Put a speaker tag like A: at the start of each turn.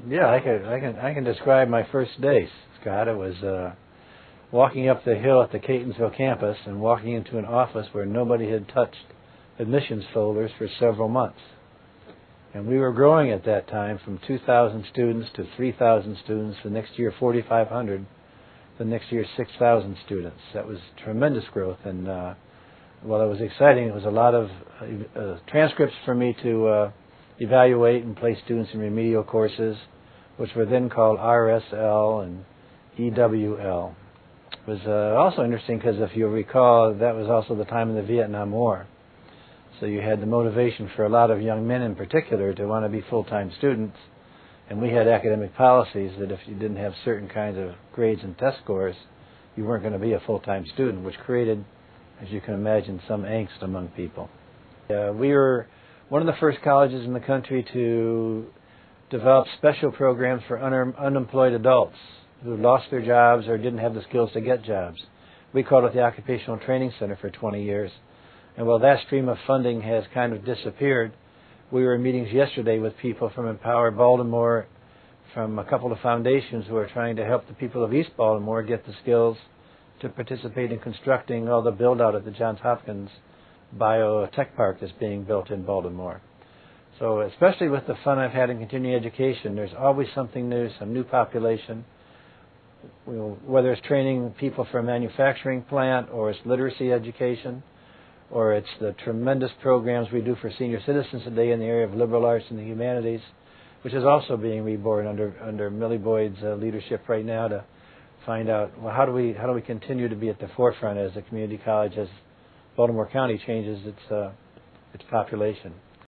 A: Yeah, I can describe my first day, Scott. It was walking up the hill at the Catonsville campus and walking into an office where nobody had touched admissions folders for several months. And we were growing at that time from 2,000 students to 3,000 students, the next year 4,500, the next year 6,000 students. That was tremendous growth, and while it was exciting, it was a lot of transcripts for me to evaluate and place students in remedial courses, which were then called RSL and EWL. It was also interesting because if you recall, that was also the time of the Vietnam War. So you had the motivation for a lot of young men in particular to want to be full-time students. And we had academic policies that if you didn't have certain kinds of grades and test scores, you weren't going to be a full-time student, which created, as you can imagine, some angst among people. We were one of the first colleges in the country to develop special programs for unemployed adults who lost their jobs or didn't have the skills to get jobs. We called it the Occupational Training Center for 20 years. And while that stream of funding has kind of disappeared, we were in meetings yesterday with people from Empower Baltimore, from a couple of foundations who are trying to help the people of East Baltimore get the skills to participate in constructing all the build-out at the Johns Hopkins Biotech Park that's being built in Baltimore. So especially with the fun I've had in continuing education, there's always something new, some new population. Whether it's training people for a manufacturing plant, or it's literacy education, or it's the tremendous programs we do for senior citizens today in the area of liberal arts and the humanities, which is also being reborn under Millie Boyd's leadership right now to find out, well, how do we continue to be at the forefront as a community college as Baltimore County changes its population.